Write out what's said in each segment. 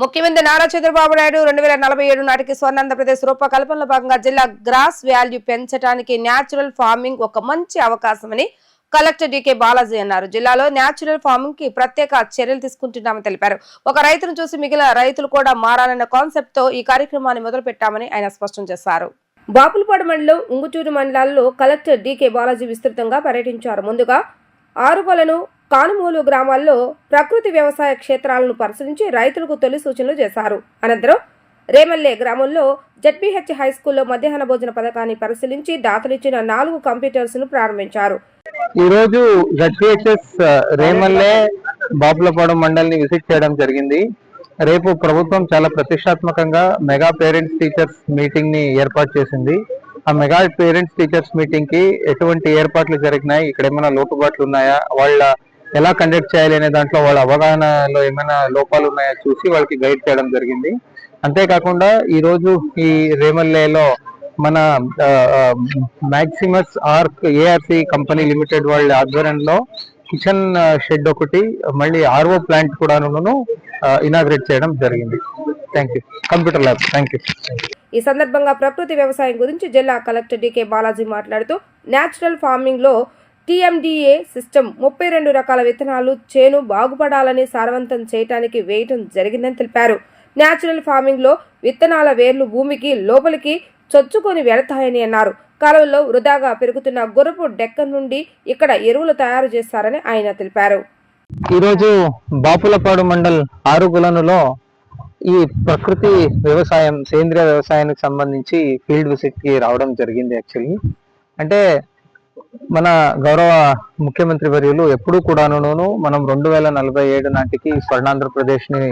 ముఖ్యమంత్రి నారా చంద్రబాబు నాయుడు 2047 నాటికి స్వర్ణాంధ్రప్రదేశ్ రూపకల్పనలో భాగంగా జిల్లా గ్రాస్ వాల్యూ పెంచడానికి న్యాచురల్ ఫార్మింగ్ ఒక మంచి అవకాశమని కలెక్టర్ డికే బాలాజీ అన్నారు. జిల్లాలో న్యాచురల్ ఫార్మింగ్ కి ప్రత్యేక చర్యలు తీసుకుంటున్నామని తెలిపారు. ఒక రైతును చూసి మిగిలిన రైతులు కూడా మారాలన్న కాన్సెప్ట్ తో ఈ కార్యక్రమాన్ని మొదలుపెట్టామని ఆయన స్పష్టం చేశారు. బాపులపాడు మండలం, ఉంగుటూరు మండలాల్లో కలెక్టర్ డికే బాలాజీ విస్తృతంగా పర్యటించారు. ముందుగా ఆరుగొలను, కానుమూలు గ్రామాల్లో ప్రకృతి వ్యవసాయ క్షేత్రాలను పరిశీలించి రైతులకు తొలి సూచనలు చేశారు. అనంతరం రేమల్లె గ్రామంలో జెడ్బీహెచ్ హైస్కూల్లో మధ్యాహ్న భోజన పథకాన్ని పరిశీలించి దాతలిచ్చిన 4 కంప్యూటర్స్ ను ప్రారంభించారు. ఈ రోజు జెడ్బీహెచ్ఎస్ రేమల్లె బాపులపాడు మండలిని విజిట్ చేయడం జరిగింది. రేపు ప్రభుత్వం చాలా ప్రతిష్టాత్మకంగా మెగా పేరెంట్స్ టీచర్స్ మీటింగ్ ని ఏర్పాటు చేసింది. ఆ మెగా పేరెంట్స్ టీచర్స్ మీటింగ్ కి ఎటువంటి ఏర్పాట్లు జరిగినాయి, ఇక్కడ ఏమైనా లోటుబాట్లు ఉన్నాయా, వాళ్ళ ఎలా కండక్ట్ చేయాలి అనే దాంట్లో వాళ్ళ అవగాహనలో ఏమైనా లోపాలు ఉన్నాయా చూసి వాళ్ళకి గైడ్ చేయడం జరిగింది. అంతేకాకుండా ఈ రోజు ఈ రేమల్లెలో మన మ్యాక్సిమస్ ఏఆర్సి కంపెనీ లిమిటెడ్ వాళ్ళ ఆధ్వర్యంలో కిచెన్ షెడ్ ఒకటి, మళ్ళీ ఆర్ఓ ప్లాంట్ కూడా ఇనాగ్రేట్ చేయడం జరిగింది. Thank you. Computer lab. Thank you. ఈ సందర్భంగా ప్రకృతి వ్యవసాయం గురించి జిల్లా కలెక్టర్ డికే బాలాజీ మాట్లాడుతూ న్యాచురల్ ఫార్మింగ్ లో టీఎండిఏ సిస్టమ్ 32 రకాల విత్తనాలు చేను బాగుపడాలని సారవంతం చేయడానికి వేయటం జరిగిందని తెలిపారు. న్యాచురల్ ఫార్మింగ్ లో విత్తనాల వేర్లు భూమికి లోపలికి చొచ్చుకొని వెళతాయని అన్నారు. కాలువల్లో వృధాగా పెరుగుతున్న గుర్రపు డెక్క నుండి ఇక్కడ ఎరువులు తయారు చేస్తారని ఆయన తెలిపారు. ఈరోజు బాపులపాడు మండల్ ఆరుగులనులో ఈ ప్రకృతి వ్యవసాయం, సేంద్రియ వ్యవసాయానికి సంబంధించి ఫీల్డ్ విజిట్ కి రావడం జరిగింది. యాక్చువల్లీ అంటే మన గౌరవ ముఖ్యమంత్రి వర్యులు ఎప్పుడు కూడాను మనం 2047 నాటికి స్వర్ణాంధ్రప్రదేశ్ ని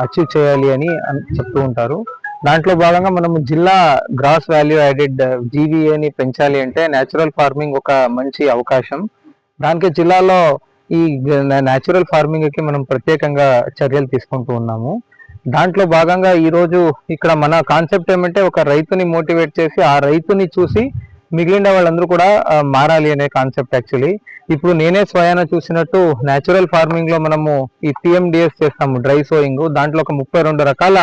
అచీవ్ చేయాలి అని చెప్తూ ఉంటారు. దాంట్లో భాగంగా మనం జిల్లా గ్రాస్ వాల్యూ యాడెడ్ జీవీఏని పెంచాలి అంటే న్యాచురల్ ఫార్మింగ్ ఒక మంచి అవకాశం. దానికి జిల్లాలో ఈ న్యాచురల్ ఫార్మింగ్ కి మనం ప్రత్యేకంగా చర్యలు తీసుకుంటూ ఉన్నాము. దాంట్లో భాగంగా ఈ రోజు ఇక్కడ మన కాన్సెప్ట్ ఏమంటే ఒక రైతుని మోటివేట్ చేసి ఆ రైతుని చూసి మిగిలిన వాళ్ళందరూ కూడా మారాలి అనే కాన్సెప్ట్. యాక్చువల్లీ ఇప్పుడు నేనే స్వయాన చూసినట్టు న్యాచురల్ ఫార్మింగ్ లో మనము ఈ టీఎండిఎస్ చేస్తాము, డ్రై సోయింగ్. దాంట్లో ఒక 32 రకాల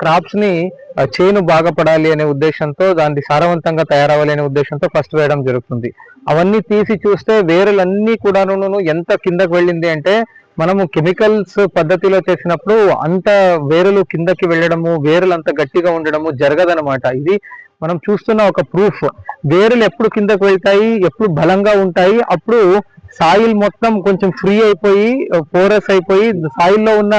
క్రాప్స్ ని చేను బాగుపడాలి అనే ఉద్దేశంతో, దాన్ని సారవంతంగా తయారవ్వాలి అనే ఉద్దేశంతో ఫస్ట్ వేయడం జరుగుతుంది. అవన్నీ తీసి చూస్తే వేరులన్నీ కూడాను ఎంత కిందకు వెళ్ళింది అంటే మనము కెమికల్స్ పద్ధతిలో చేసినప్పుడు అంత వేరులు కిందకి వెళ్ళడము, వేరులు అంత గట్టిగా ఉండడము జరగదనమాట. ఇది మనం చూస్తున్న ఒక ప్రూఫ్. వేరులు ఎప్పుడు కిందకు వెళ్తాయి, ఎప్పుడు బలంగా ఉంటాయి, అప్పుడు సాయిల్ మొత్తం కొంచెం ఫ్రీ అయిపోయి, పోరస్ అయిపోయి, సాయిల్లో ఉన్న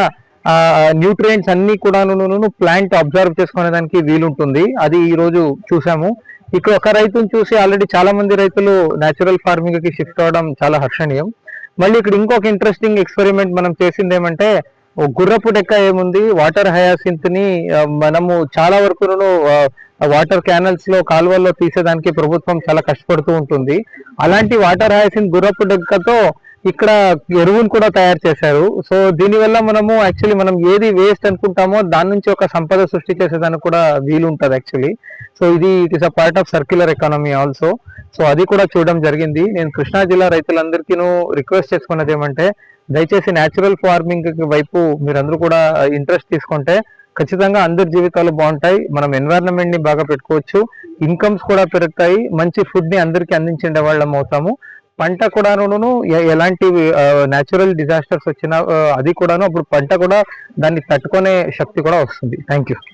న్యూట్రియంట్స్ అన్ని కూడాను ప్లాంట్ అబ్జర్వ్ చేసుకునేదానికి వీలుంటుంది. అది ఈ రోజు చూసాము. ఇక్కడ ఒక రైతుని చూసి ఆల్రెడీ చాలా మంది రైతులు న్యాచురల్ ఫార్మింగ్ కి షిఫ్ట్ అవడం చాలా హర్షణీయం. మళ్ళీ ఇక్కడ ఇంకొక ఇంట్రెస్టింగ్ ఎక్స్పెరిమెంట్ మనం చేసింది ఏమంటే, గుర్రపు డెక్క ఏముంది, వాటర్ హయాసింత్ ని మనము చాలా వరకు వాటర్ క్యానల్స్ లో, కాలువల్లో తీసేదానికి ప్రభుత్వం చాలా కష్టపడుతూ ఉంటుంది. అలాంటి వాటర్ హయాసింత్ గుర్రపు డెక్కతో ఇక్కడ ఎరువును కూడా తయారు చేశారు. సో దీనివల్ల మనము యాక్చువల్లీ మనం ఏది వేస్ట్ అనుకుంటామో దాని నుంచి ఒక సంపద సృష్టి చేసేదానికి కూడా వీలుంటది actually. So it is a part of circular economy also. So అది కూడా చూడడం జరిగింది. నేను కృష్ణా జిల్లా రైతులందరికీ రిక్వెస్ట్ చేసుకున్నది ఏమంటే, దయచేసి న్యాచురల్ ఫార్మింగ్ వైపు మీరందరూ కూడా ఇంట్రెస్ట్ తీసుకుంటే ఖచ్చితంగా అందరి జీవితాలు బాగుంటాయి. మనం ఎన్వైరన్మెంట్ ని బాగా పెట్టుకోవచ్చు, ఇన్కమ్స్ కూడా పెరుగుతాయి, మంచి ఫుడ్ ని అందరికీ అందించే వాళ్ళం అవుతాము. పంట కూడాను ఎలాంటి న్యాచురల్ డిజాస్టర్స్ వచ్చినా అది కూడాను అప్పుడు పంట కూడా దాన్ని తట్టుకునే శక్తి కూడా వస్తుంది. Thank you.